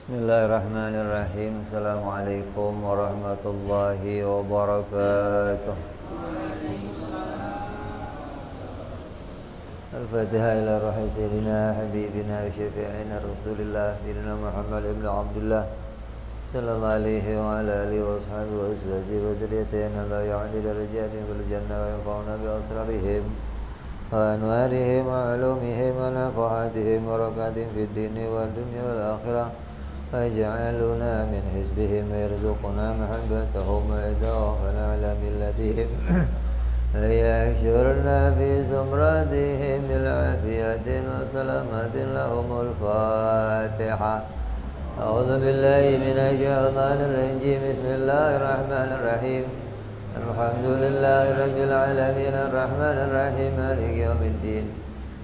Bismillahirrahmanirrahim. Assalamualaikum warahmatullahi wabarakatuh. Al-Fatihah ila ruhi sayyidina habibina wa syafi'ina Rasulillah sayyidina Muhammad ibn Abdullah sallallahu alaihi wa ala alihi wa ashabihi wa azwajihi wa dhurriyyatihi la ya'ni darajatihim fil jannah wa yanfa'una bi asrarihim wa anwarihim wa ulumihim wa nafahatihim wa barakatihim fid dini wal dunya wal akhirah. ويجعلنا من حزبهم ويرزقنا محبتهم ويتوفنا على ملتهم ويحشرنا في زمرتهم بالعافية وسلامة لهم الفاتحة. أعوذ بالله من الشيطان الرجيم. بسم الله الرحمن الرحيم. الحمد لله رب العالمين الرحمن الرحيم مالك يوم الدين.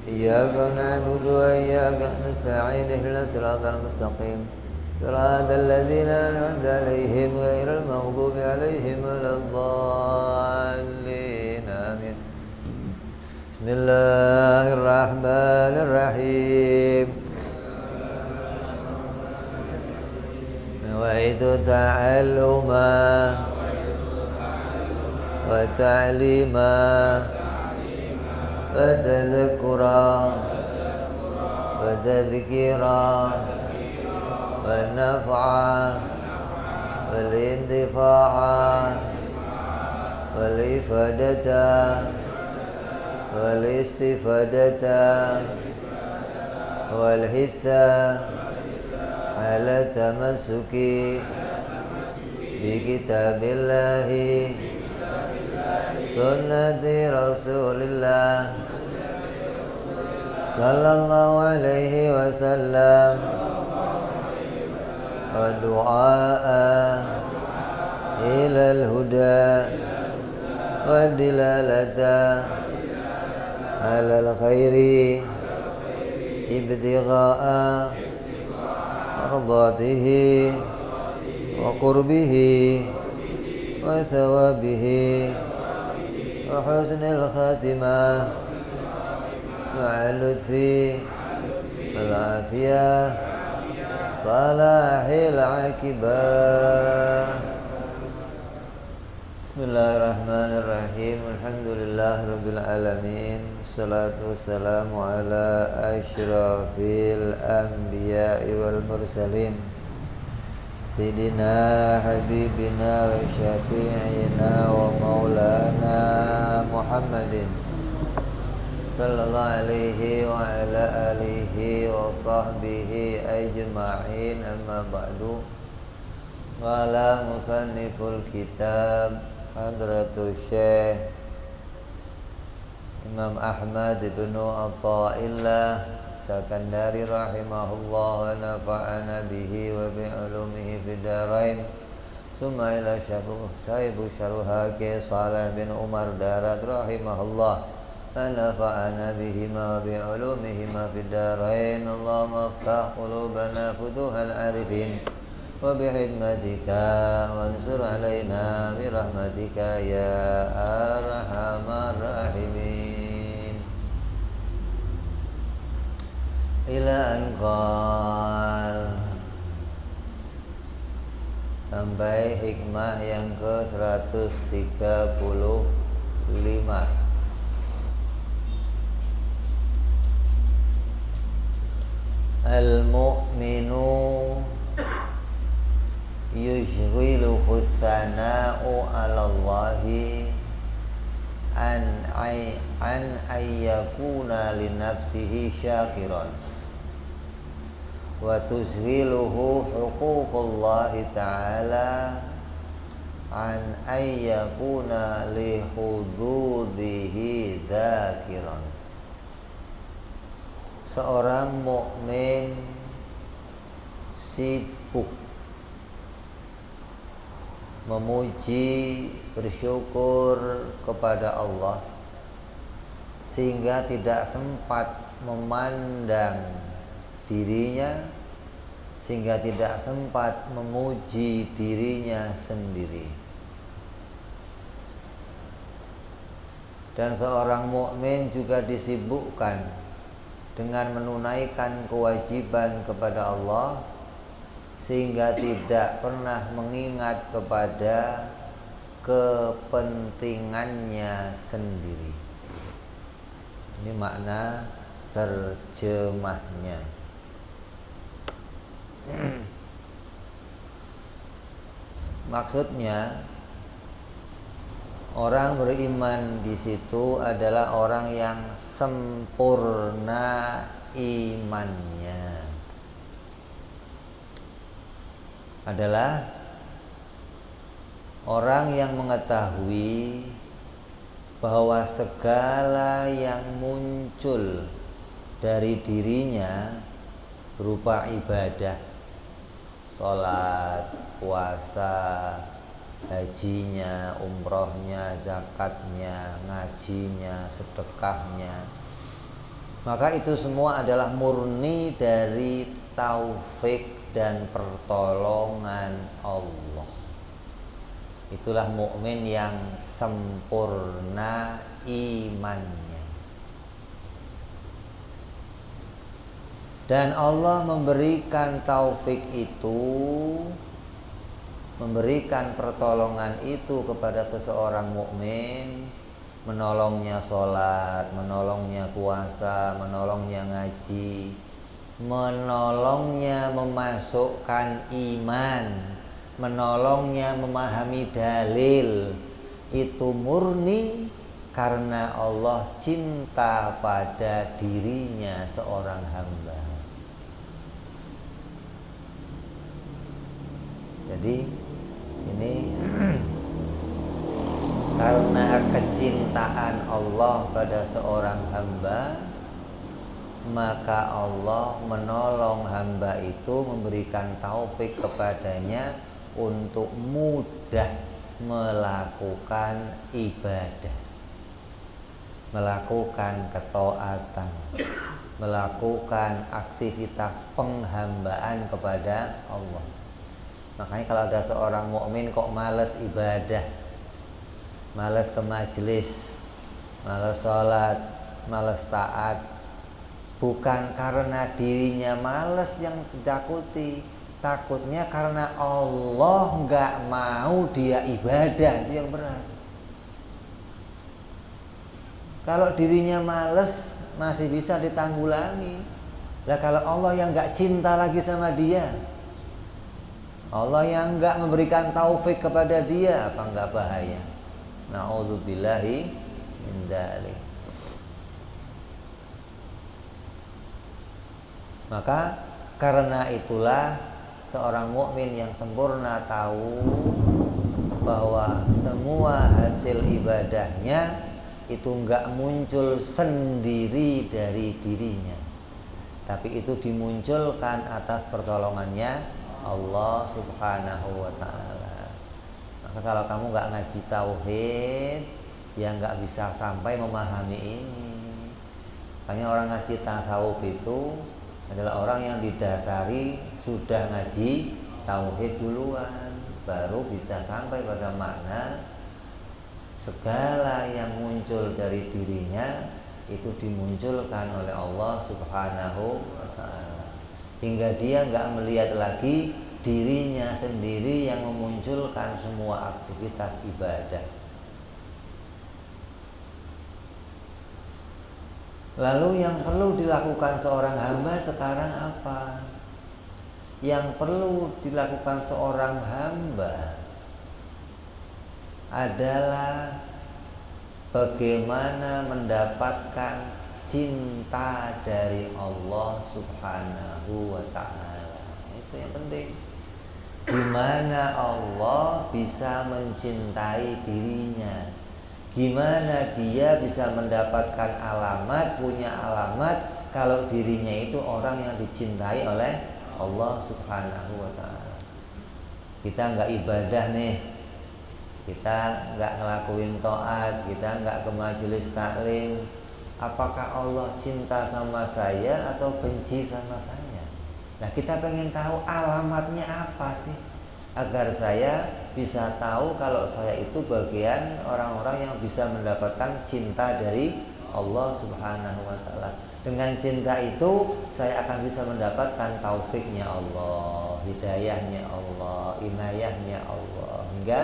إياك نعبد وإياك نستعين اهدنا الصراط المستقيم صراط الذين أنعمت عليهم غير المغضوب عليهم ولا الضالين آمين. بسم الله الرحمن الرحيم. نويت تعلما وتعليما وتذكرا وتذكيرا والنفع والانتفاع والإفادة والاستفادة والحث على التمسك بكتاب الله سنة رسول الله صلى الله عليه وسلم والدعاء إلى الهدى والدلالة على الخير ابتغاء مرضاته وقربه وثوابه وحسن الخاتمة مع اللطف والعافية صلاح العاقبة. Bismillahirrahmanirrahim. Alhamdulillah rabbil alamin. Salatu wassalamu ala asyrafil anbiya'i wal mursalin Sayyidina habibina wa syafi'ina wa maulana Muhammadin sallallahu alaihi wa ala alihi wa sahbihi ajma'in. Amma ba'du. Qala musanniful kitab Hadratul Syekh Imam Ahmad ibn Atha'illah Sakandari rahimahullah wa nafa'ana bihi wa bi'ulumihi fid darain. Summa ila syahibu syarha ke Saleh bin Umar Darat rahimahullah ونفعنا بهما وبعلومهما في الدارين. اللهم افتح قلوبنا فتوح العارفين وبحكمتك وانصر علينا برحمتك يا أرحم الراحمين. إلى أن قال, sampai hikmah yang ke-135. Al-mu'minu yushghiluhu thana'u 'ala Allahi an ayyakuna li nafsihi syakiran wa tushghiluhu huququllahi ta'ala an ayyakuna li hududihi dzakiran. Seorang mukmin sibuk memuji, bersyukur kepada Allah sehingga tidak sempat memandang dirinya, sehingga tidak sempat memuji dirinya sendiri. Dan seorang mukmin juga disibukkan dengan menunaikan kewajiban kepada Allah sehingga tidak pernah mengingat kepada kepentingannya sendiri. Ini makna terjemahnya. Maksudnya orang beriman di situ adalah orang yang sempurna imannya. Adalah orang yang mengetahui bahwa segala yang muncul dari dirinya berupa ibadah, sholat, puasa, hajinya, umrohnya, zakatnya, ngajinya, sedekahnya, maka itu semua adalah murni dari taufik dan pertolongan Allah. Itulah mukmin yang sempurna imannya. Dan Allah memberikan taufik itu, memberikan pertolongan itu kepada seseorang mukmin, menolongnya sholat, menolongnya puasa, menolongnya ngaji, menolongnya memasukkan iman, menolongnya memahami dalil. Itu murni karena Allah cinta pada dirinya seorang hamba. Jadi ini karena kecintaan Allah pada seorang hamba, maka Allah menolong hamba itu, memberikan taufik kepadanya untuk mudah melakukan ibadah, melakukan ketaatan, melakukan aktivitas penghambaan kepada Allah. Makanya kalau ada seorang mukmin kok malas ibadah, malas ke majelis, malas sholat, malas taat, bukan karena dirinya malas yang ditakuti, takutnya karena Allah nggak mau dia ibadah. Itu yang berat. Kalau dirinya malas masih bisa ditanggulangi. Lah kalau Allah yang nggak cinta lagi sama dia, Allah yang enggak memberikan taufik kepada dia, apa enggak bahaya? Na'udzubillahi min dzalik. Maka karena itulah seorang mukmin yang sempurna tahu bahwa semua hasil ibadahnya itu enggak muncul sendiri dari dirinya, tapi itu dimunculkan atas pertolongannya Allah subhanahu wa ta'ala. Maka kalau kamu gak ngaji tauhid, ya gak bisa sampai memahami ini. Makanya orang ngaji tasawuf itu adalah orang yang didasari sudah ngaji tauhid duluan, baru bisa sampai pada makna segala yang muncul dari dirinya itu dimunculkan oleh Allah subhanahu wa ta'ala, hingga dia nggak melihat lagi dirinya sendiri yang memunculkan semua aktivitas ibadah. Lalu yang perlu dilakukan seorang hamba sekarang apa? Yang perlu dilakukan seorang hamba adalah bagaimana mendapatkan cinta dari Allah subhanahu wa ta'ala. Itu yang penting. Gimana Allah bisa mencintai dirinya, gimana dia bisa mendapatkan alamat, punya alamat kalau dirinya itu orang yang dicintai oleh Allah subhanahu wa ta'ala. Kita nggak ibadah nih, kita nggak ngelakuin taat, kita nggak ke majelis taklim, apakah Allah cinta sama saya atau benci sama saya? Nah, kita pengen tahu alamatnya apa sih, agar saya bisa tahu kalau saya itu bagian orang-orang yang bisa mendapatkan cinta dari Allah subhanahu wa ta'ala. Dengan cinta itu saya akan bisa mendapatkan taufiknya Allah. hidayahnya Allah, inayahnya Allah, hingga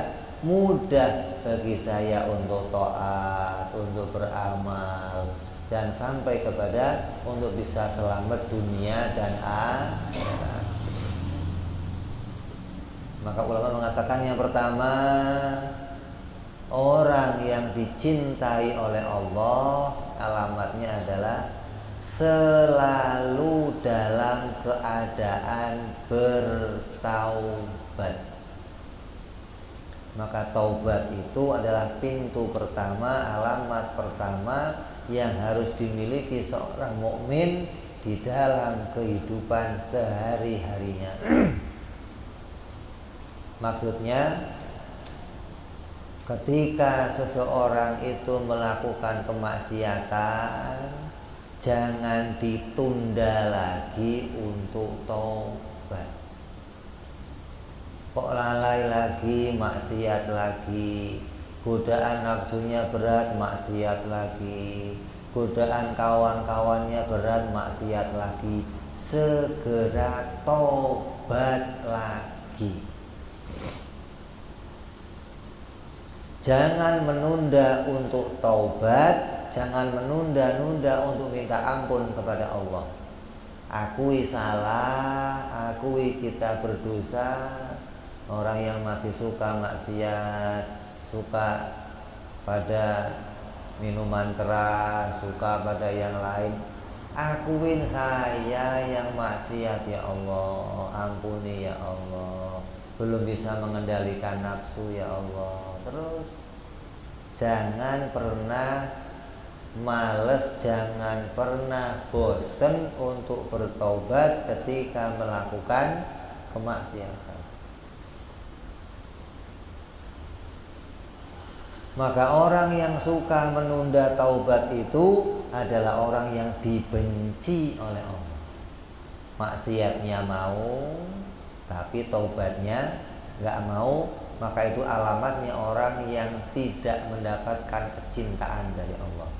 mudah bagi saya untuk taat, untuk beramal, dan sampai kepada untuk bisa selamat dunia dan akhirat. Maka ulama mengatakan yang pertama, orang yang dicintai oleh Allah alamatnya adalah selalu dalam keadaan bertaubat. Maka taubat itu adalah pintu pertama, alamat pertama yang harus dimiliki seorang mukmin di dalam kehidupan sehari-harinya. Maksudnya, ketika seseorang itu melakukan kemaksiatan, jangan ditunda lagi untuk taubat. Kok lalai lagi, maksiat lagi, godaan nafsunya berat, maksiat lagi, godaan kawan-kawannya berat, maksiat lagi. Segera taubat lagi. Jangan menunda untuk taubat, jangan menunda-nunda untuk minta ampun kepada Allah. Akui salah, akui kita berdosa. Orang yang masih suka maksiat, suka pada minuman keras, suka pada yang lain, akuin saya yang maksiat ya Allah, ampuni ya Allah, belum bisa mengendalikan nafsu ya Allah. Terus jangan pernah males, jangan pernah bosan untuk bertobat ketika melakukan kemaksiatan. Maka orang yang suka menunda taubat itu adalah orang yang dibenci oleh Allah. Maksiatnya mau, tapi taubatnya nggak mau, maka itu alamatnya orang yang tidak mendapatkan kecintaan dari Allah.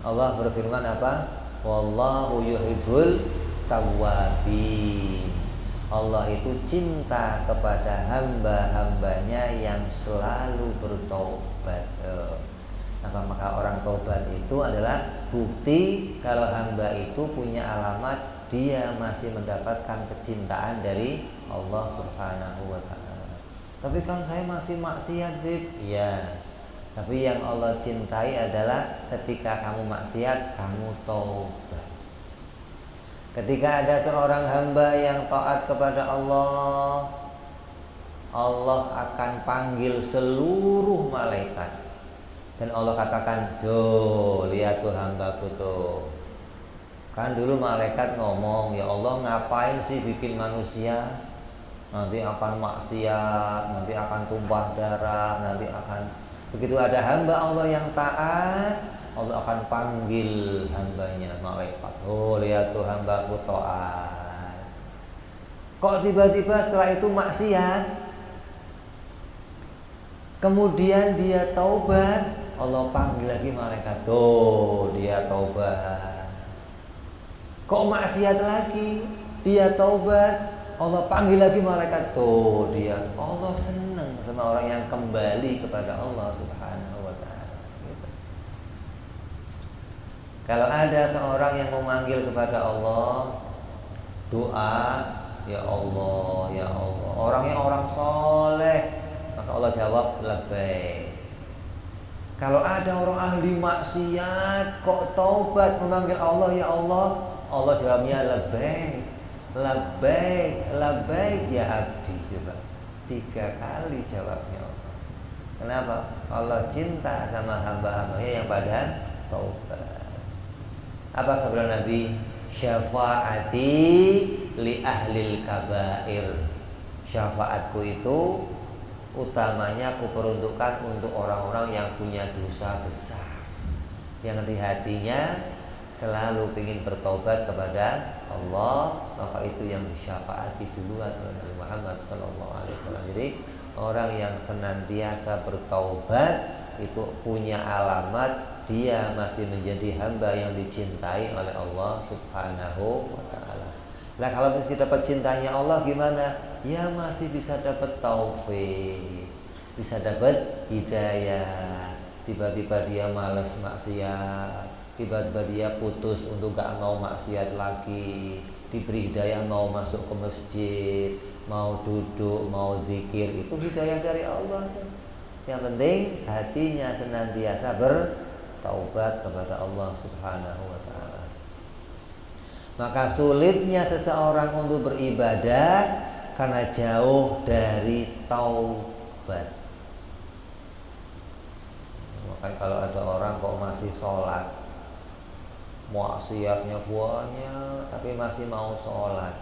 Allah berfirman apa? Wallahu yuhibbul tawwabin. Allah itu cinta kepada hamba-hambanya yang selalu bertobat. Maka orang tobat itu adalah bukti kalau hamba itu punya alamat dia masih mendapatkan kecintaan dari Allah Subhanahu wa ta'ala. Tapi kan saya masih maksiat, Bib. Iya. Tapi yang Allah cintai adalah ketika kamu maksiat, kamu taubat. Ketika ada seorang hamba yang taat kepada Allah, Allah akan panggil seluruh malaikat. Dan Allah katakan, "Jo, lihat tuh hambaku tuh." Kan dulu malaikat ngomong, "Ya Allah, ngapain sih bikin manusia? Nanti akan maksiat, nanti akan tumpah darah, nanti akan..." Begitu ada hamba Allah yang taat, Allah akan panggil hambanya, malaikat. "Oh, lihat tuh hambaku taat." Kok tiba-tiba setelah itu maksiat? Kemudian dia taubat, Allah panggil lagi malaikat. Tuh, dia taubat. Kok maksiat lagi? Dia taubat, Allah panggil lagi malaikat. Tuh dia. Allah senang sama orang yang kembali kepada Allah Subhanahu wa ta'ala. Gitu. Kalau ada seorang yang memanggil kepada Allah, doa, "Ya Allah, ya Allah." Orangnya orang soleh, maka Allah jawab, "Labbaik." Kalau ada orang ahli maksiat kok taubat memanggil Allah, "Ya Allah," Allah jawabnya, "Labbaik, labbaik, labbaik ya abdi." Coba 3 kali jawabnya Allah. Kenapa? Allah cinta sama hamba-hambanya yang pada taubat. Apa sabda Nabi? "Syafaati li ahlil kabair." Syafaatku itu utamanya aku peruntukkan untuk orang-orang yang punya dosa besar, yang di hatinya selalu ingin bertobat kepada Allah, maka itu yang disyafaati duluan oleh Nabi Muhammad SAW. Jadi orang yang senantiasa bertaubat itu punya alamat dia masih menjadi hamba yang dicintai oleh Allah Subhanahu wa ta'ala. Nah, kalau masih dapat cintanya Allah gimana? Ya masih bisa dapat taufik, bisa dapat hidayah. Tiba-tiba dia malas maksiat, tiba-tiba dia putus untuk gak mau maksiat lagi, diberi hidayah mau masuk ke masjid, mau duduk, mau zikir, itu hidayah dari Allah. Yang penting hatinya senantiasa bertaubat kepada Allah Subhanahu wa ta'ala. Maka sulitnya seseorang untuk beribadah karena jauh dari taubat. Makanya kalau ada orang kok masih sholat, maksiatnya banyak tapi masih mau sholat,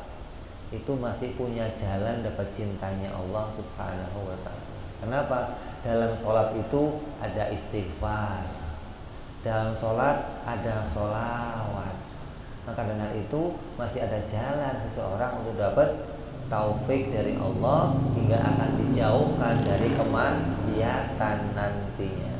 itu masih punya jalan dapat cintanya Allah Subhanahu wa ta'ala. Kenapa? Dalam sholat itu ada istighfar, dalam sholat ada sholawat. Maka dengan itu masih ada jalan seseorang untuk dapat taufik dari Allah hingga akan dijauhkan dari kemaksiatan nantinya.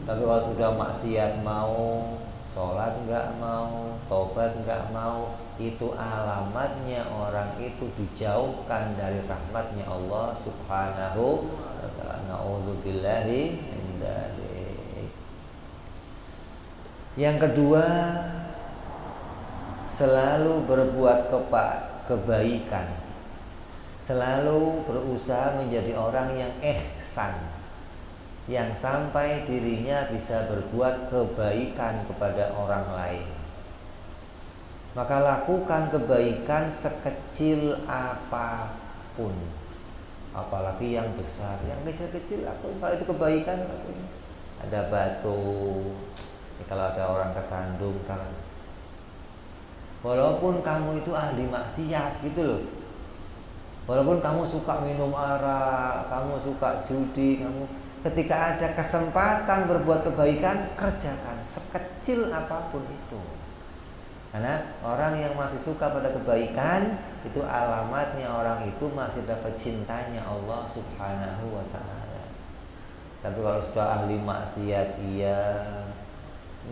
Tapi kalau sudah maksiat mau, sholat enggak mau, tobat enggak mau, itu alamatnya orang itu dijauhkan dari rahmatnya Allah Subhanahu wa ta'ala. Na'udzubillahi min dzalik. Yang kedua, selalu berbuat kebaikan, selalu berusaha menjadi orang yang ihsan, yang sampai dirinya bisa berbuat kebaikan kepada orang lain. Maka lakukan kebaikan sekecil apapun, apalagi yang besar, yang kecil-kecil lakuin. Kalau itu kebaikan lakuin. Ada batu, kalau ada orang kesandung, walaupun kamu itu ahli maksiat gitu loh, walaupun kamu suka minum arak, kamu suka judi, kamu ketika ada kesempatan berbuat kebaikan, kerjakan sekecil apapun itu. Karena orang yang masih suka pada kebaikan, itu alamatnya orang itu masih dapat cintanya Allah Subhanahu wa ta'ala. Tapi kalau sudah ahli maksiat, iya,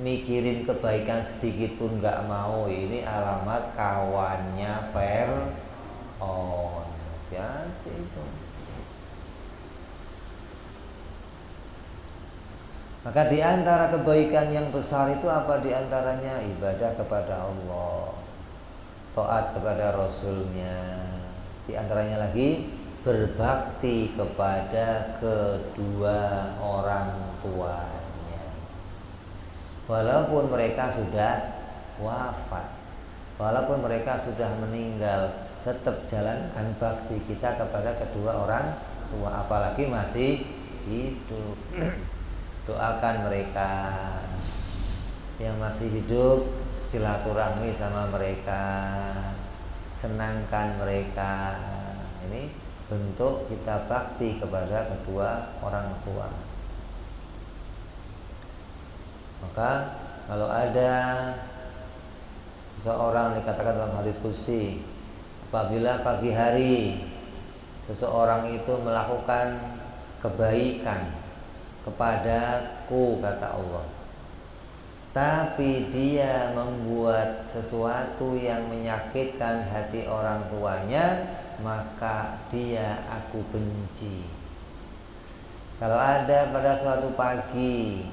mikirin kebaikan sedikit pun gak mau, ini alamat kawannya on. Ya itu. Maka di antara kebaikan yang besar itu apa? Di antaranya ibadah kepada Allah, taat kepada Rasulnya. Di antaranya lagi berbakti kepada kedua orang tuanya, walaupun mereka sudah wafat, walaupun mereka sudah meninggal, tetap jalankan bakti kita kepada kedua orang tua, apalagi masih hidup. Doakan mereka yang masih hidup, silaturahmi sama mereka, senangkan mereka. Ini bentuk kita bakti kepada kedua orang tua. Maka kalau ada seseorang, dikatakan dalam hadits qudsi, apabila pagi hari seseorang itu melakukan kebaikan kepadaku, kata Allah, tapi dia membuat sesuatu yang menyakitkan hati orang tuanya, maka dia aku benci. Kalau ada pada suatu pagi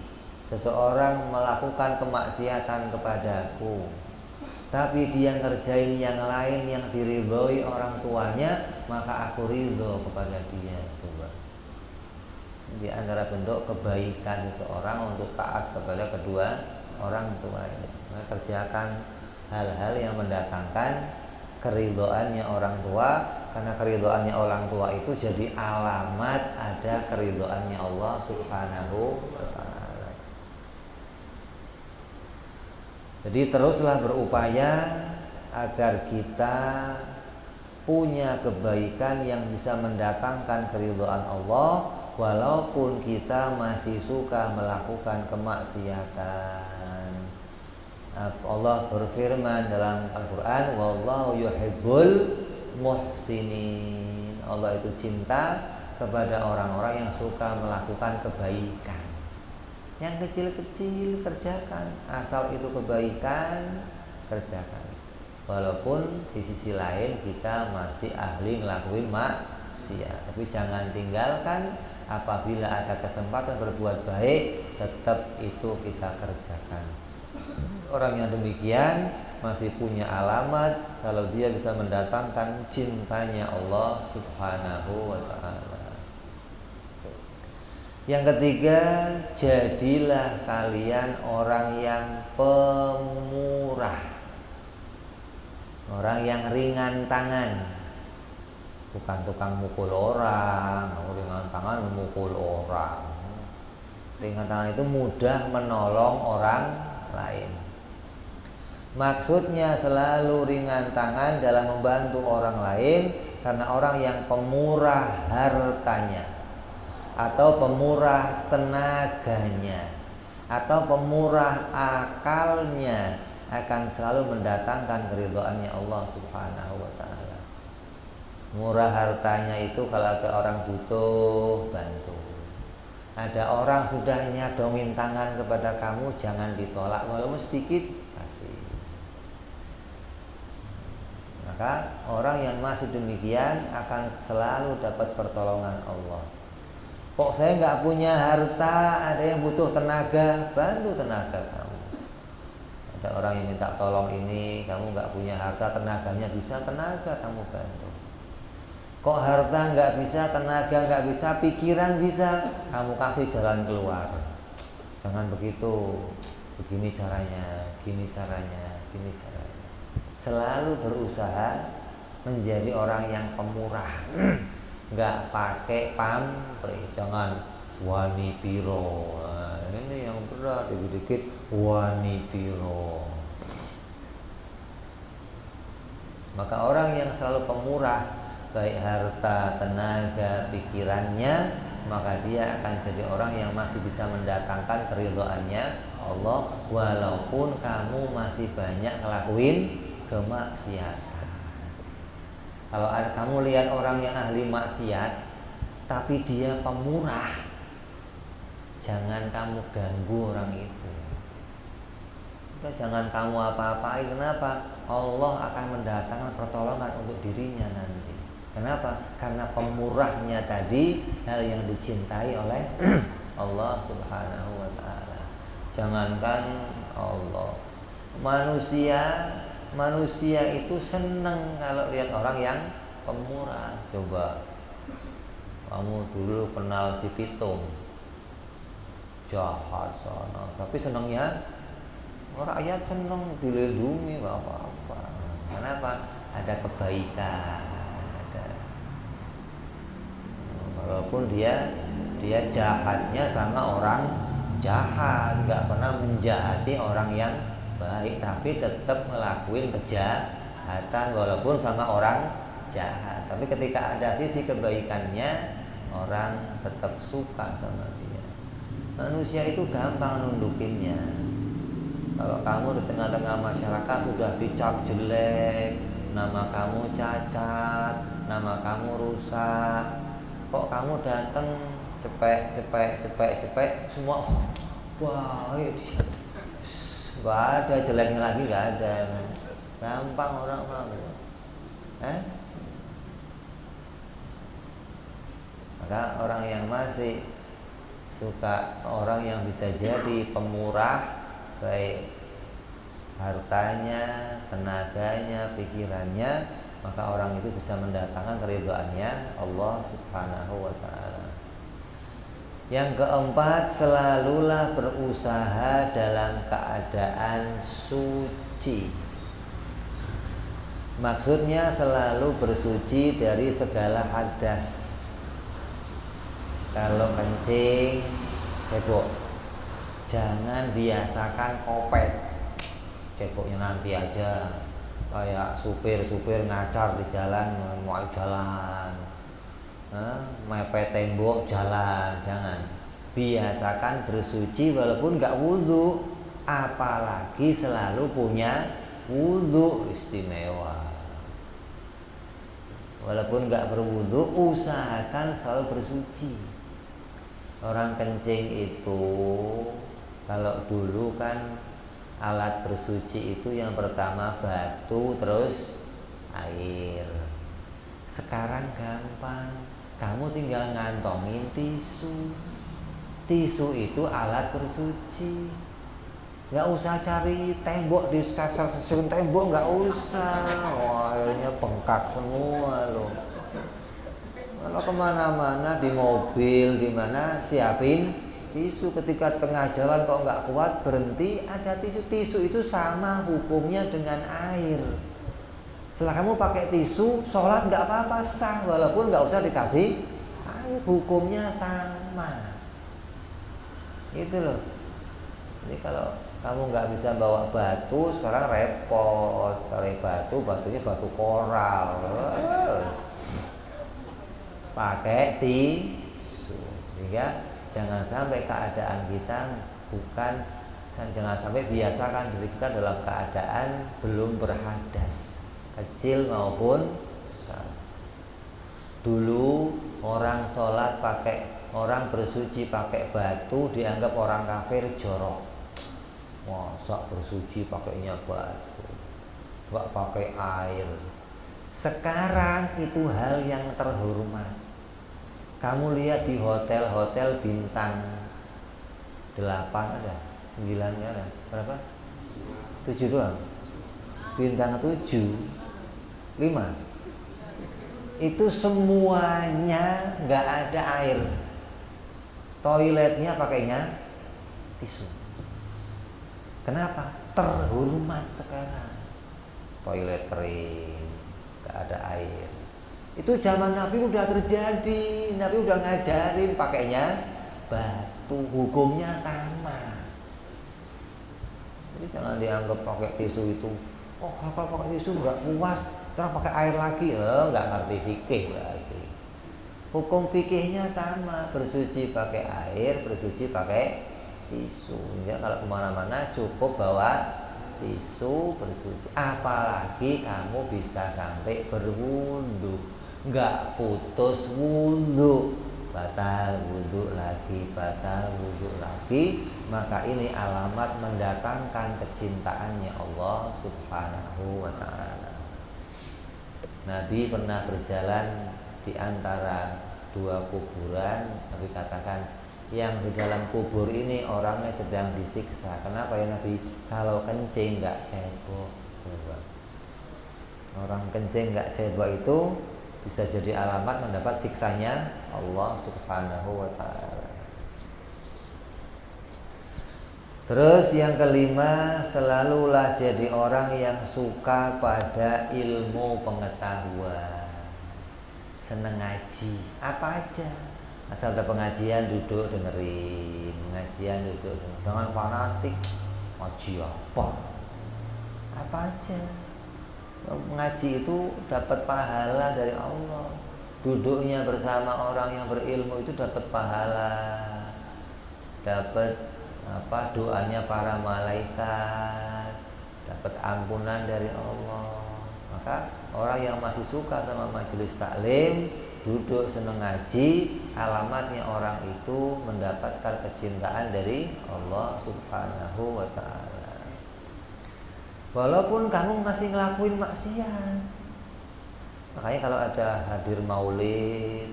seseorang melakukan kemaksiatan kepadaku, tapi dia ngerjain yang lain yang diridhoi orang tuanya, maka aku ridho kepada dia. Coba, di antara bentuk kebaikan seseorang untuk taat kepada kedua orang tuanya. Maka kerjakan hal-hal yang mendatangkan keridhoannya orang tua, karena keridhoannya orang tua itu jadi alamat ada keridhoannya Allah Subhanahu wa ta'ala. Jadi teruslah berupaya agar kita punya kebaikan yang bisa mendatangkan keridhaan Allah, walaupun kita masih suka melakukan kemaksiatan. Allah berfirman dalam Al-Quran, wallahu yuhibbul muhsinin. Allah itu cinta kepada orang-orang yang suka melakukan kebaikan. Yang kecil-kecil kerjakan, asal itu kebaikan kerjakan. Walaupun di sisi lain kita masih ahli ngelakuin maksiat, tapi jangan tinggalkan. Apabila ada kesempatan berbuat baik, tetap itu kita kerjakan. Orang yang demikian masih punya alamat kalau dia bisa mendatangkan cintanya Allah Subhanahu wa ta'ala. Yang ketiga, jadilah kalian orang yang pemurah, orang yang ringan tangan, bukan tukang mukul orang. Ringan tangan memukul orang. Ringan tangan itu mudah menolong orang lain. Maksudnya selalu ringan tangan dalam membantu orang lain, karena orang yang pemurah hartanya, atau pemurah tenaganya, atau pemurah akalnya, akan selalu mendatangkan keridhaannya Allah Subhanahu wa ta'ala. Murah hartanya itu kalau ada orang butuh, bantu. Ada orang sudah nyadongin tangan kepada kamu, jangan ditolak walaupun sedikit, kasih. Maka orang yang masih demikian akan selalu dapat pertolongan Allah. Kok saya nggak punya harta, ada yang butuh tenaga, bantu tenaga kamu. Ada orang yang minta tolong ini, kamu nggak punya harta, tenaganya bisa, tenaga kamu bantu. Kok harta nggak bisa, tenaga nggak bisa, pikiran bisa, kamu kasih jalan keluar. Jangan begitu, begini caranya, gini caranya, gini caranya. Selalu berusaha menjadi orang yang pemurah. Nggak pakai pamrih, jangan wani piro. Nah, ini yang berat, dikit-dikit wani piro. Maka orang yang selalu pemurah, baik harta, tenaga, pikirannya, maka dia akan jadi orang yang masih bisa mendatangkan keridhaannya Allah, walaupun kamu masih banyak ngelakuin kemaksiatan. Kalau ada kamu lihat orang yang ahli maksiat, tapi dia pemurah, jangan kamu ganggu orang itu. Jangan kamu apa-apain. Kenapa? Allah akan mendatangkan pertolongan untuk dirinya nanti. Kenapa? Karena pemurahnya tadi, hal yang dicintai oleh Allah Subhanahu wa ta'ala. Jangankan Allah, manusia itu senang kalau lihat orang yang pemurah. Coba kamu dulu kenal si Pitung, jahat sana, tapi senangnya rakyat senang dilindungi, nggak apa-apa. Kenapa? Ada kebaikan. Walaupun dia jahatnya sama orang jahat, nggak pernah menjahati orang yang baik, tapi tetap ngelakuin kejahatan walaupun sama orang jahat. Tapi ketika ada sisi kebaikannya, orang tetap suka sama dia. Manusia itu gampang nundukinnya. Kalau kamu di tengah-tengah masyarakat sudah dicap jelek, nama kamu cacat, nama kamu rusak, kok kamu datang cepek, semua wah, nggak ada jeleknya lagi, nggak ada. Gampang orang mau. Maka orang yang masih suka, orang yang bisa jadi pemurah, baik hartanya, tenaganya, pikirannya, maka orang itu bisa mendatangkan keridhaannya Allah Subhanahu wa ta'ala. Yang keempat, selalulah berusaha dalam keadaan suci. Maksudnya selalu bersuci dari segala hadas. Kalau kencing, cebok, jangan biasakan kopet. Ceboknya nanti aja, kayak supir ngacar di jalan, mau jalan, mepet tembok jalan. Jangan. Biasakan bersuci walaupun nggak wudhu, apalagi selalu punya wudhu, istimewa. Walaupun nggak berwudhu, usahakan selalu bersuci. Orang kencing itu Kalau dulu kan alat bersuci itu yang pertama batu, terus air. Sekarang gampang, kamu tinggal ngantongin tisu. Tisu itu alat bersuci. Nggak usah cari tembok, di stasiun tembok nggak usah. Wah, akhirnya bengkak semua loh. Kalau kemana-mana, di mobil, di mana, siapin tisu. Ketika tengah jalan kok nggak kuat, berhenti, ada tisu. Tisu itu sama hukumnya dengan air. Setelah kamu pakai tisu, sholat nggak apa-apa, sah, walaupun nggak usah dikasih air, hukumnya sama. Gitu loh. Ini kalau kamu nggak bisa bawa batu, sekarang repot. Cari batu, batunya batu koral. Pakai tisu. Sehingga jangan sampai keadaan kita jangan sampai biasakan diri kita dalam keadaan belum berhadas, kecil maupun besar. Dulu orang sholat orang bersuci pakai batu dianggap orang kafir, jorok. Masa bersuci pakainya batu, nggak pakai air. Sekarang itu hal yang terhormat. Kamu lihat di hotel-hotel bintang 8 ada, 9 ada, berapa? 7 doang. Bintang 7, 5. Itu semuanya nggak ada air. Toiletnya pakainya tisu. Kenapa? Terhormat sekarang. Toilet kering, nggak ada air. Itu zaman Nabi udah terjadi. Nabi udah ngajarin pakainya batu, hukumnya sama. Jadi jangan dianggap pakai tisu itu, oh kalau pakai tisu nggak puas, terus pakai air lagi, nggak ngerti fikih berarti. Hukum fikihnya sama, bersuci pakai air, bersuci pakai tisu. Ya, kalau kemana-mana cukup bawa tisu bersuci. Apalagi kamu bisa sampai berwudu, nggak putus wudu, batal wudu lagi, batal wudu lagi. Maka ini alamat mendatangkan kecintaannya Allah Subhanahu wa ta'ala. Nabi pernah berjalan di antara 2 kuburan. Nabi katakan, yang di dalam kubur ini orangnya sedang disiksa. Kenapa ya Nabi? Kalau kencing nggak cebok. Orang kencing nggak cebok itu bisa jadi alamat mendapat siksanya Allah Subhanahu wa ta'ala. Terus yang kelima, selalulah jadi orang yang suka pada ilmu pengetahuan. Seneng ngaji, apa aja. Asal ada pengajian duduk dengerin, pengajian duduk dengerin. Jangan fanatik, ngaji apa aja. Ngaji itu dapat pahala dari Allah. Duduknya bersama orang yang berilmu itu dapat pahala, dapat doanya para malaikat, dapat ampunan dari Allah. Maka orang yang masih suka sama majelis taklim, duduk seneng ngaji, alamatnya orang itu mendapatkan kecintaan dari Allah Subhanahu wa ta'ala. Walaupun kamu masih ngelakuin maksiat. Makanya kalau ada hadir maulid,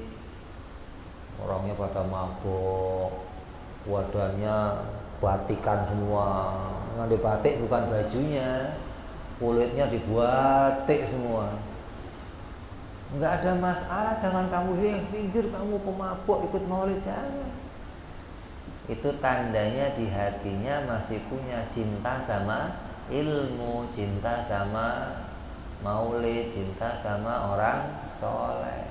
orangnya pada mabok, wadahnya batikan semua. Yang dibatik bukan bajunya, kulitnya dibatik semua. Enggak ada masalah, jangan kamu pinggir, kamu pemabuk ikut maulid, jangan. Itu tandanya di hatinya masih punya cinta sama ilmu, cinta sama maulid, cinta sama orang soleh.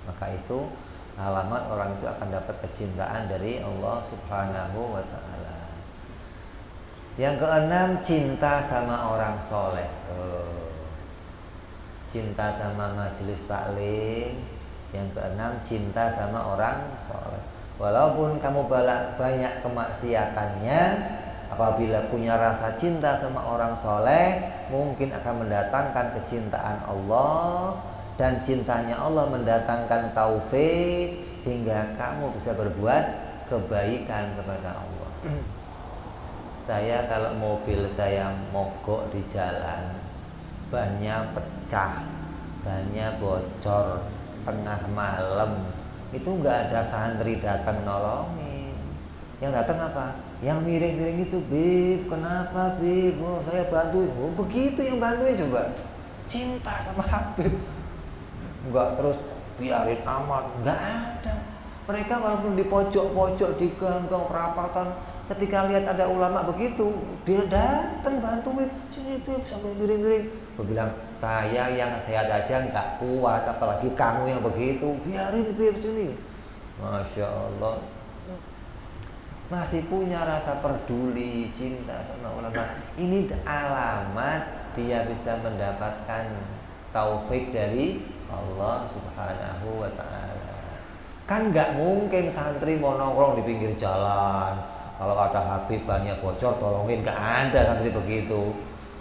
Maka itu alamat orang itu akan dapat kecintaan dari Allah Subhanahu wa ta'ala. Yang keenam, cinta sama orang soleh. Cinta sama majelis taklim. Yang keenam, cinta sama orang soleh. Walaupun kamu banyak kemaksiatannya, apabila punya rasa cinta sama orang soleh, mungkin akan mendatangkan kecintaan Allah. Dan cintanya Allah mendatangkan taufik hingga kamu bisa berbuat kebaikan kepada Allah. Saya kalau mobil saya mogok di jalan, bannya pecah, bannya bocor, tengah malam, itu nggak ada santri datang nolongin. Yang datang apa? Yang miring-miring itu, Bib, kenapa Bib? Oh, saya bantuin. Oh, begitu yang bantuin coba. Cinta sama Habib. Enggak terus biarin amat, enggak ada. Mereka walaupun di pojok-pojok, di gang-gang perapatan, ketika lihat ada ulama begitu, dia datang bantuin. Sini Bib, sampai miring-miring. Gue bilang, saya yang sehat aja nggak kuat, apalagi kamu yang begitu. Biarin Bib sini. Masya Allah, masih punya rasa peduli, cinta sama ulama. Ini alamat dia bisa mendapatkan taufik dari Allah Subhanahu wa ta'ala. Kan nggak mungkin santri mau nongkrong di pinggir jalan, kalau ada Habib banyak bocor tolongin, nggak ada santri begitu.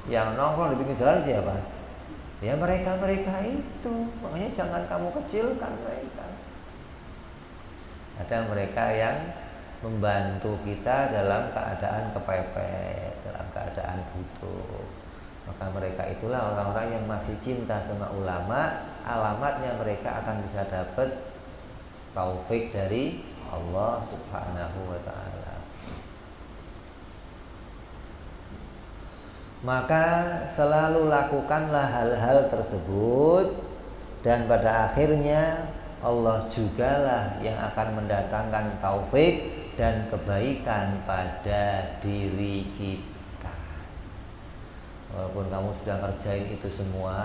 Yang nongkrong di pinggir jalan siapa? Ya mereka-mereka itu. Makanya jangan kamu kecilkan mereka. Ada mereka yang membantu kita dalam keadaan kepepet, dalam keadaan butuh. Maka mereka itulah orang-orang yang masih cinta sama ulama. Alamatnya mereka akan bisa dapat taufik dari Allah Subhanahu wa ta'ala. Maka selalu lakukanlah hal-hal tersebut, dan pada akhirnya Allah jugalah yang akan mendatangkan taufik dan kebaikan pada diri kita. Walaupun kamu sudah ngerjain itu semua,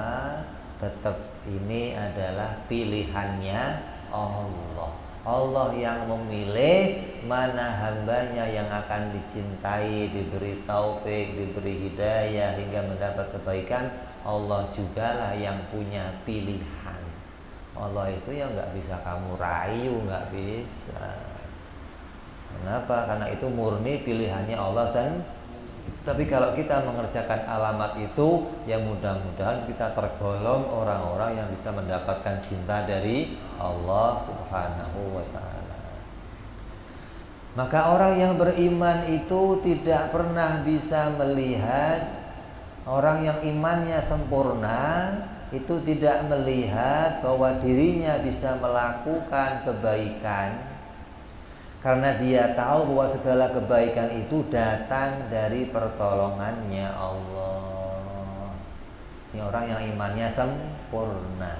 tetap ini adalah pilihannya Allah. Allah yang memilih mana hambanya yang akan dicintai, diberi taufik, diberi hidayah hingga mendapat kebaikan. Allah jugalah yang punya pilihan. Allah itu yang nggak bisa kamu rayu, nggak bisa. Kenapa? Karena itu murni pilihannya Allah sendiri. Tapi kalau kita mengerjakan alamat itu, ya mudah-mudahan kita tergolong orang-orang yang bisa mendapatkan cinta dari Allah Subhanahu wa ta'ala. Maka orang yang beriman itu tidak pernah bisa melihat, orang yang imannya sempurna itu tidak melihat bahwa dirinya bisa melakukan kebaikan, karena dia tahu bahwa segala kebaikan itu datang dari pertolongannya Allah. Ini orang yang imannya sempurna.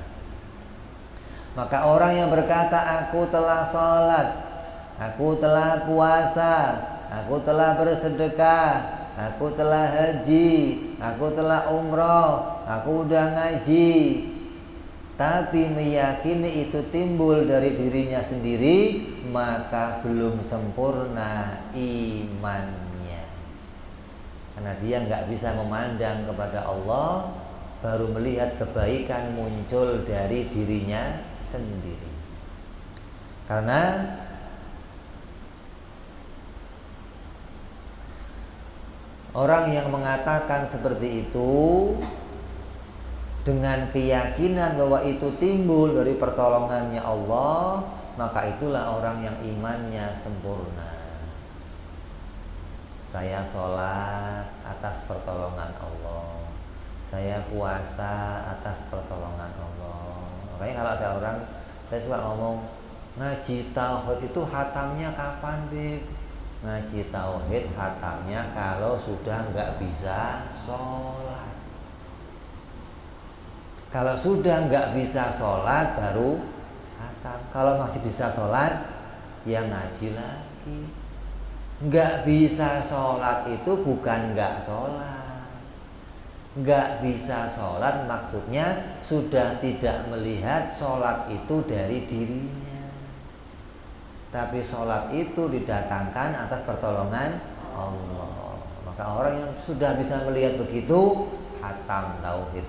Maka orang yang berkata, aku telah sholat, aku telah puasa, aku telah bersedekah, aku telah haji, aku telah umroh, aku udah ngaji, tapi meyakini itu timbul dari dirinya sendiri, maka belum sempurna imannya. Karena dia nggak bisa memandang kepada Allah, baru melihat kebaikan muncul dari dirinya sendiri. Karena orang yang mengatakan seperti itu dengan keyakinan bahwa itu timbul dari pertolongannya Allah, maka itulah orang yang imannya sempurna. Saya sholat atas pertolongan Allah, saya puasa atas pertolongan Allah. Makanya kalau ada orang, saya suka ngomong, ngaji tauhid itu hatamnya kapan, Bib? Ngaji tauhid hatamnya kalau sudah nggak bisa sholat. Kalau sudah nggak bisa sholat baru hatam. Kalau masih bisa sholat, ya ngaji lagi. Nggak bisa sholat itu bukan nggak sholat. Nggak bisa sholat maksudnya sudah tidak melihat sholat itu dari dirinya. Tapi sholat itu didatangkan atas pertolongan Allah. Maka orang yang sudah bisa melihat begitu, hatam tauhid,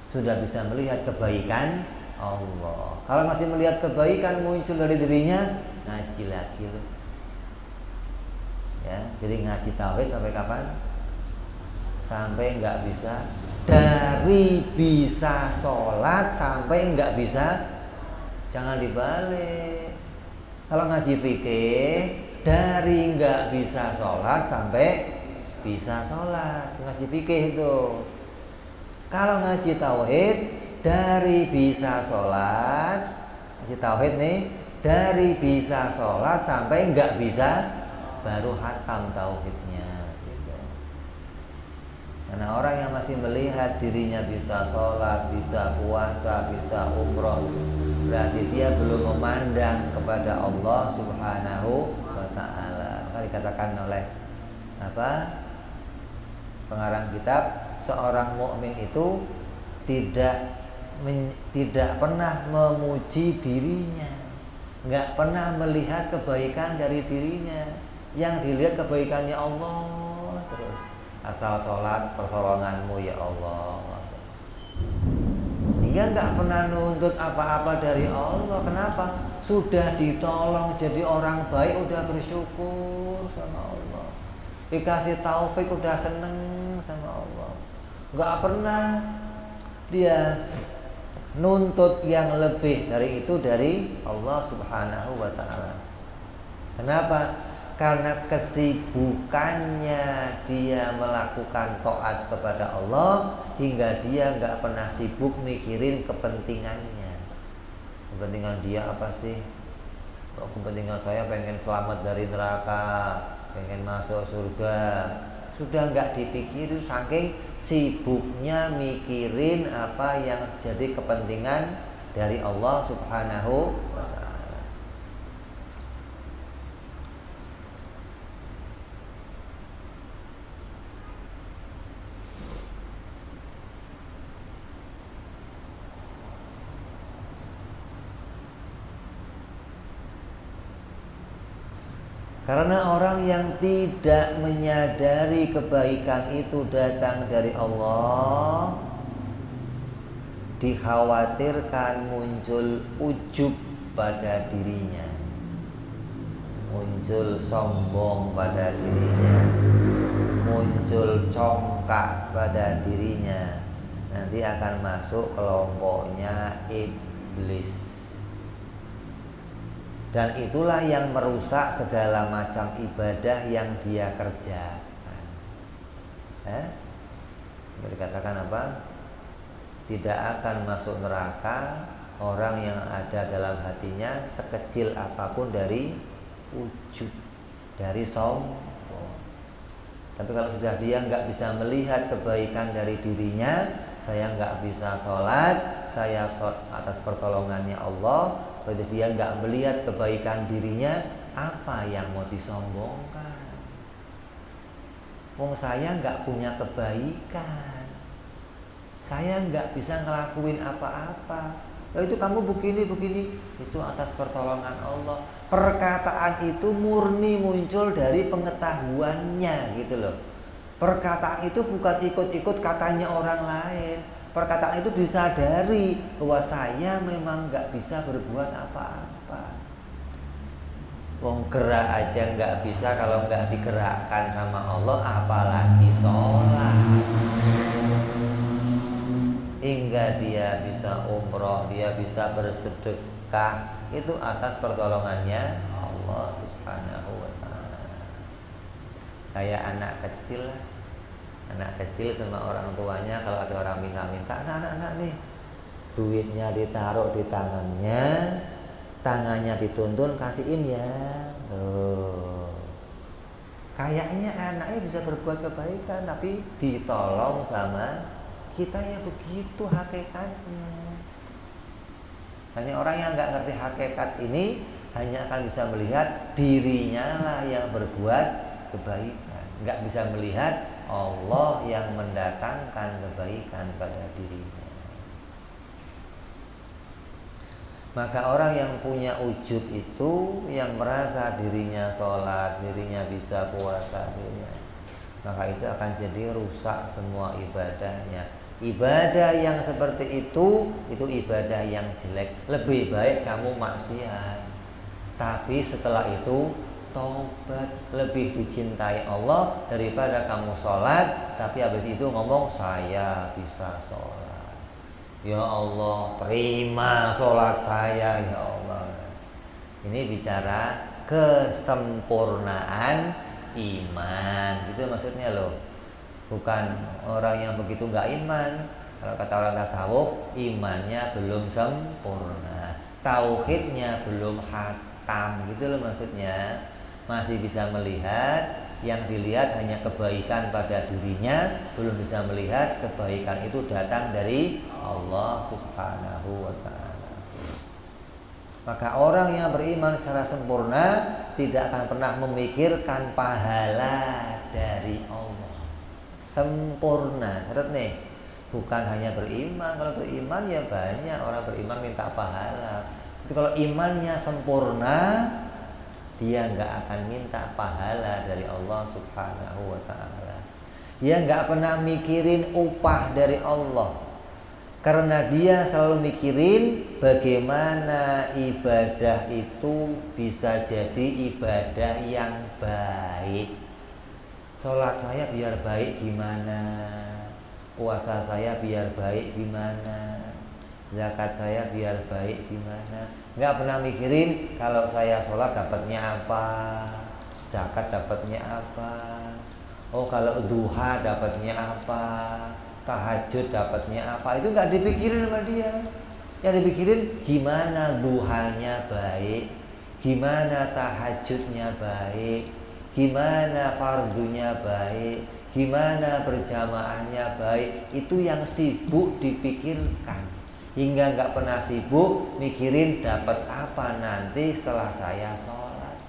sudah bisa melihat kebaikan Allah. Kalau masih melihat kebaikan muncul dari dirinya, ngaji lagi loh. Ya, jadi ngaji tauhid sampai kapan? Sampai nggak bisa. Dari bisa sholat sampai nggak bisa, jangan dibalik. Kalau ngaji fikih dari nggak bisa sholat sampai bisa sholat. Ngaji fikih itu. Kalau ngaji tauhid dari bisa sholat, ngaji tauhid nih, dari bisa sholat sampai nggak bisa baru hatam tauhidnya gitu. Karena orang yang masih melihat dirinya bisa sholat, bisa puasa, bisa umroh, berarti dia belum memandang kepada Allah Subhanahu wa ta'ala. Maka dikatakan oleh pengarang kitab, seorang mukmin itu tidak pernah memuji dirinya, nggak pernah melihat kebaikan dari dirinya. Yang dilihat kebaikannya Allah terus. Asal sholat pertolonganmu ya Allah. Hingga nggak pernah nuntut apa-apa dari Allah. Kenapa? Sudah ditolong jadi orang baik, udah bersyukur sama Allah. Dikasih taufik udah seneng sama Allah. Nggak pernah dia nuntut yang lebih dari itu dari Allah Subhanahu wa ta'ala. Kenapa? Karena kesibukannya dia melakukan taat kepada Allah, hingga dia nggak pernah sibuk mikirin kepentingannya. Kepentingan dia apa sih? Kepentingan saya pengen selamat dari neraka, pengen masuk surga. Sudah nggak dipikirin, saking sibuknya mikirin apa yang jadi kepentingan dari Allah Subhanahu wa ta'ala. Karena orang yang tidak menyadari kebaikan itu datang dari Allah, dikhawatirkan muncul ujub pada dirinya, muncul sombong pada dirinya, muncul congkak pada dirinya. Nanti akan masuk kelompoknya iblis. Dan itulah yang merusak segala macam ibadah yang dia kerjakan. Dikatakan apa? Tidak akan masuk neraka orang yang ada dalam hatinya sekecil apapun dari ujub, dari sombong. Tapi kalau sudah dia nggak bisa melihat kebaikan dari dirinya, saya nggak bisa sholat, saya atas pertolongannya Allah. Berarti dia nggak melihat kebaikan dirinya, apa yang mau disombongkan? Wong saya nggak punya kebaikan, saya nggak bisa ngelakuin apa-apa. Itu kamu begini, itu atas pertolongan Allah. Perkataan itu murni muncul dari pengetahuannya gitu loh. Perkataan itu bukan ikut-ikut katanya orang lain. Perkataan itu disadari bahwa saya memang nggak bisa berbuat apa-apa. Wong gerak aja nggak bisa kalau nggak digerakkan sama Allah, apalagi sholat. Hingga dia bisa umroh, dia bisa bersedekah, itu atas pertolongannya Allah Subhanahu wa ta'ala. Kayak anak kecil lah. Anak kecil sama orang tuanya, kalau ada orang minta-minta, anak-anak nih, duitnya ditaruh di tangannya dituntun, kasihin ya. Kayaknya anaknya bisa berbuat kebaikan, tapi ditolong sama kita ya begitu hakikatnya. Hanya orang yang nggak ngerti hakikat ini hanya akan bisa melihat dirinya lah yang berbuat kebaikan, nggak bisa melihat Allah yang mendatangkan kebaikan pada dirinya. Maka orang yang punya ujub itu, yang merasa dirinya sholat, dirinya bisa puasa, dirinya, maka itu akan jadi rusak semua ibadahnya. Ibadah yang seperti itu ibadah yang jelek. Lebih baik kamu maksiat, tapi setelah itu taubat. Lebih dicintai Allah daripada kamu sholat tapi habis itu ngomong saya bisa sholat, ya Allah terima sholat saya ya Allah. Ini bicara kesempurnaan iman. Gitu maksudnya loh. Bukan orang yang begitu nggak iman. Kalau kata orang tasawuf, imannya belum sempurna, tauhidnya belum hatam, gitu loh maksudnya. Masih bisa melihat, yang dilihat hanya kebaikan pada dirinya, belum bisa melihat kebaikan itu datang dari Allah Subhanahu wa ta'ala. Maka orang yang beriman secara sempurna tidak akan pernah memikirkan pahala dari Allah. Sempurna, syarat nih. Bukan hanya beriman. Kalau beriman ya banyak orang beriman minta pahala. Tapi kalau imannya sempurna, dia nggak akan minta pahala dari Allah Subhanahu wa ta'ala. Dia nggak pernah mikirin upah dari Allah, karena dia selalu mikirin bagaimana ibadah itu bisa jadi ibadah yang baik. Sholat saya biar baik gimana, puasa saya biar baik gimana, zakat saya biar baik gimana. Nggak pernah mikirin kalau saya sholat dapatnya apa, zakat dapatnya apa, oh kalau duha dapatnya apa, tahajud dapatnya apa. Itu nggak dipikirin sama dia. Yang dipikirin gimana duhanya baik, gimana tahajudnya baik, gimana fardunya baik, gimana berjamaahnya baik. Itu yang sibuk dipikirkan. Hingga nggak pernah sibuk mikirin dapat apa nanti setelah saya sholat.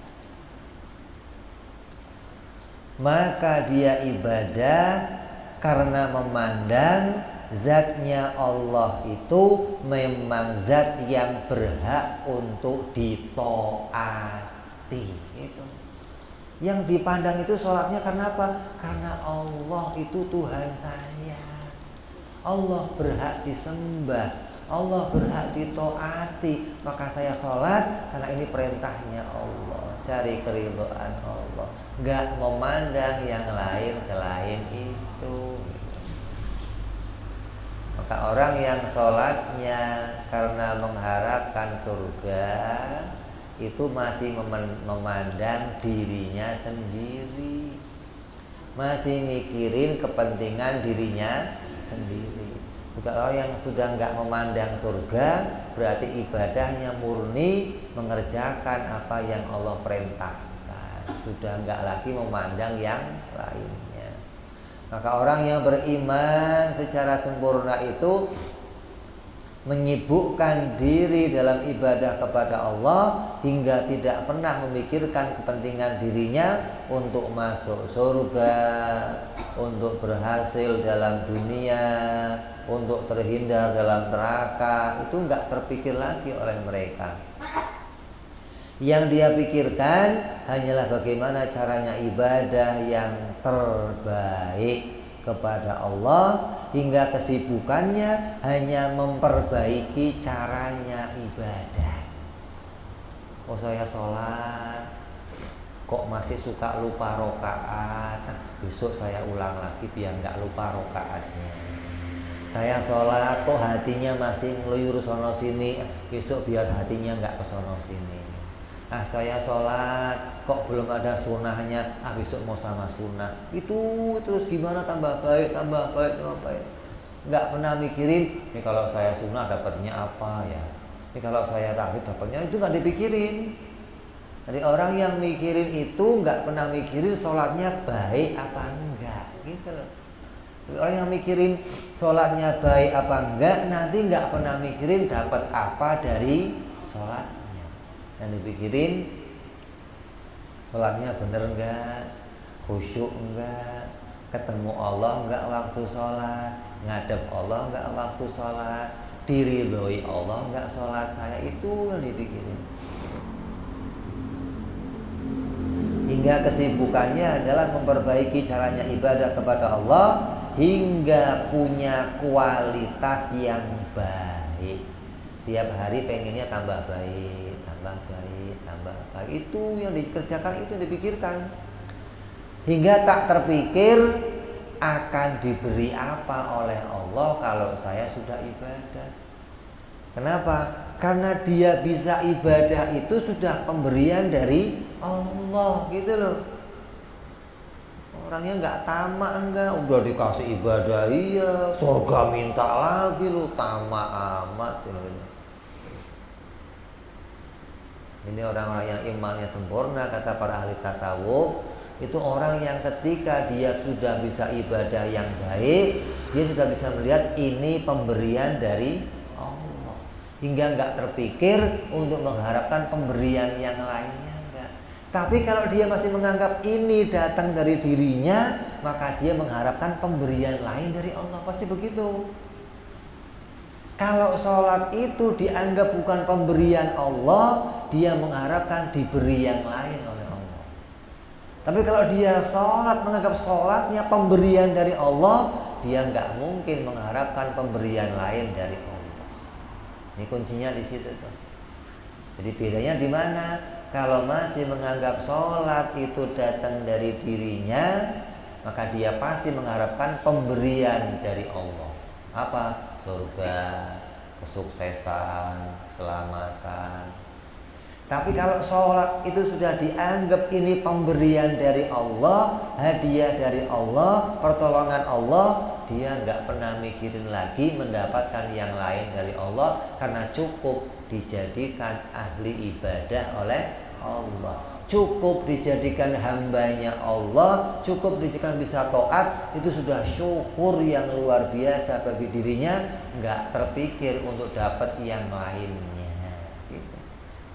Maka dia ibadah karena memandang zatnya Allah itu memang zat yang berhak untuk ditaati. Itu yang dipandang itu sholatnya karena apa? Karena Allah itu Tuhan saya. Allah berhak disembah, Allah berhak ditaati. Maka saya sholat karena ini perintahnya Allah, cari keridhaan Allah, gak memandang yang lain selain itu. Maka orang yang sholatnya karena mengharapkan surga, itu masih memandang dirinya sendiri, masih mikirin kepentingan dirinya sendiri. Kalau orang yang sudah nggak memandang surga, berarti ibadahnya murni mengerjakan apa yang Allah perintahkan, sudah nggak lagi memandang yang lainnya. Maka orang yang beriman secara sempurna itu menyibukkan diri dalam ibadah kepada Allah hingga tidak pernah memikirkan kepentingan dirinya untuk masuk surga, untuk berhasil dalam dunia, untuk terhindar dalam neraka. Itu enggak terpikir lagi oleh mereka. Yang dia pikirkan hanyalah bagaimana caranya ibadah yang terbaik kepada Allah, hingga kesibukannya hanya memperbaiki caranya ibadah. Oh saya sholat kok masih suka lupa rokaat, besok saya ulang lagi biar nggak lupa rokaatnya. Saya sholat kok hatinya masih ngeluyur sono sini, besok biar hatinya nggak ke sono sini. Saya sholat kok belum ada sunnahnya, besok mau sama sunnah. Itu terus gimana tambah baik, tambah baik, tambah baik. Nggak pernah mikirin, ini kalau saya sunnah dapatnya apa ya, ini kalau saya tahmid dapatnya, itu nggak dipikirin. Jadi orang yang mikirin itu nggak pernah mikirin sholatnya baik apa enggak, gitu loh. Orang yang mikirin sholatnya baik apa enggak, nanti nggak pernah mikirin dapat apa dari sholat. Yang dipikirin sholatnya bener enggak, khusyuk enggak, ketemu Allah enggak waktu sholat, ngadep Allah enggak waktu sholat, diridhoi Allah enggak sholat saya. Itu yang dipikirin. Hingga kesibukannya adalah memperbaiki caranya ibadah kepada Allah hingga punya kualitas yang baik. Tiap hari pengennya tambah baik, tambah baik, tambah baik. Itu yang dikerjakan, itu yang dipikirkan. Hingga tak terpikir akan diberi apa oleh Allah kalau saya sudah ibadah. Kenapa? Karena dia bisa ibadah itu sudah pemberian dari Allah gitu loh. Orangnya nggak tamak, enggak, udah dikasih ibadah iya, surga minta lagi lu, tamak amat gitu. Ini orang-orang yang imannya sempurna, kata para ahli tasawuf, itu orang yang ketika dia sudah bisa ibadah yang baik, dia sudah bisa melihat ini pemberian dari Allah, hingga nggak terpikir untuk mengharapkan pemberian yang lainnya. Tapi kalau dia masih menganggap ini datang dari dirinya, maka dia mengharapkan pemberian lain dari Allah. Pasti begitu. Kalau sholat itu dianggap bukan pemberian Allah, dia mengharapkan diberi yang lain oleh Allah. Tapi kalau dia sholat menganggap sholatnya pemberian dari Allah, dia nggak mungkin mengharapkan pemberian lain dari Allah. Ini kuncinya di situ tuh. Jadi bedanya di mana? Kalau masih menganggap sholat itu datang dari dirinya, maka dia pasti mengharapkan pemberian dari Allah. Apa? Surga, kesuksesan, keselamatan. Tapi kalau sholat itu sudah dianggap ini pemberian dari Allah, hadiah dari Allah, pertolongan Allah, dia nggak pernah mikirin lagi mendapatkan yang lain dari Allah, karena cukup dijadikan ahli ibadah oleh Allah, cukup dijadikan hambanya Allah, cukup dijadikan bisa taat, itu sudah syukur yang luar biasa bagi dirinya, nggak terpikir untuk dapat yang lainnya gitu.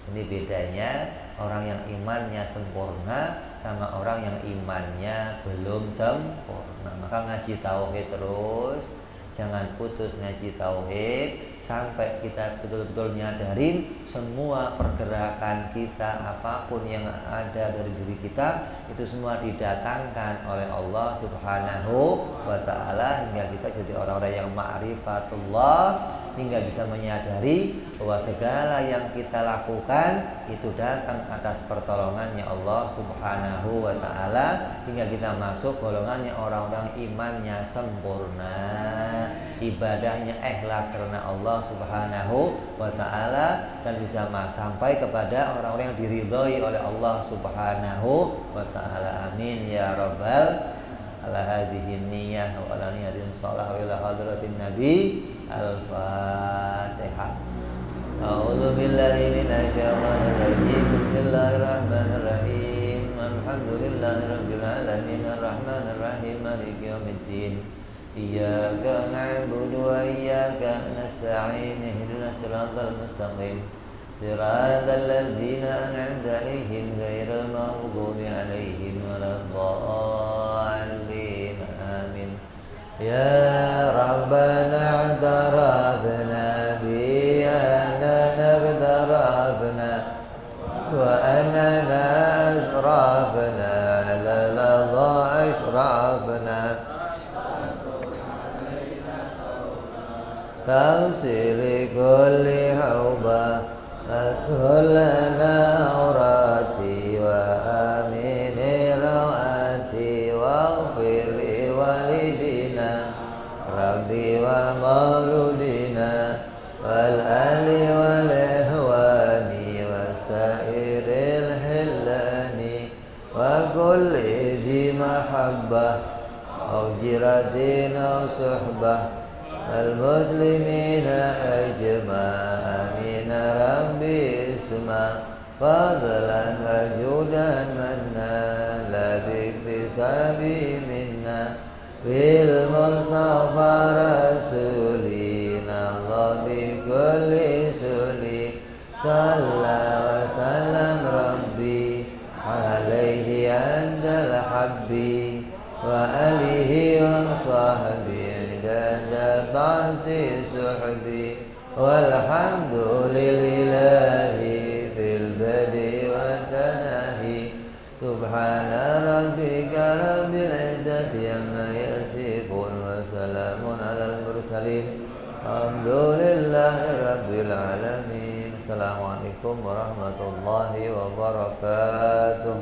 Ini bedanya orang yang imannya sempurna sama orang yang imannya belum sempurna. Maka ngaji tauhid terus, jangan putus ngaji tauhid sampai kita betul-betul nyadarin semua pergerakan kita, apapun yang ada dari diri kita, itu semua didatangkan oleh Allah Subhanahu wa ta'ala, hingga kita jadi orang-orang yang ma'rifatullah, hingga bisa menyadari bahwa segala yang kita lakukan itu datang atas pertolongannya Allah Subhanahu wa ta'ala, hingga kita masuk golongannya orang-orang imannya sempurna, ibadahnya ikhlas karena Allah Subhanahu wa ta'ala, dan bisa sampai kepada orang-orang yang diridhoi oleh Allah Subhanahu wa ta'ala. Amin ya rabbal ala hadhihi niyyah wa ala niyatin shalah wa ila hadratin nabi. Al-Fatihah. A'udzu billahi minasy syaithanir rajim. Bismillahirrahmanirrahim. Alhamdulillahirabbil alamin arrahmanir rahim maliki yaumiddin. Iyyaka na'budu wa iyyaka nasta'in. Ihdinas siratal mustaqim. Siratal ladzina an'amta 'alaihim ghairil maghdubi 'alaihim waladdallin. Amin. Ya Rabbana i'tarafna bi annana iqtarafna wa annana asrafna ala ladha ashrafna tawsili kulli hawba adkhulna awrati wa amini rawati waghfir li walidina rabbi wa mauludina wal ali wal ihwani wa sairil hillani wa kulli di mahabbah aw jiratin aw suhbah المسلمين أجمعين ربي اسمع فضلا وجودا منا لا باكتساب منا بالمصطفى رسولنا الله بكل سولي صلى وسلم ربي عليه عند الحبي وآله وصحبه عدد تعسي سحبي والحمد لله في البدء والتناهي سبحان ربك رب العزة عما يصفون وسلام على المرسلين الحمد لله رب العالمين. Assalamualaikum warahmatullahi wabarakatuh.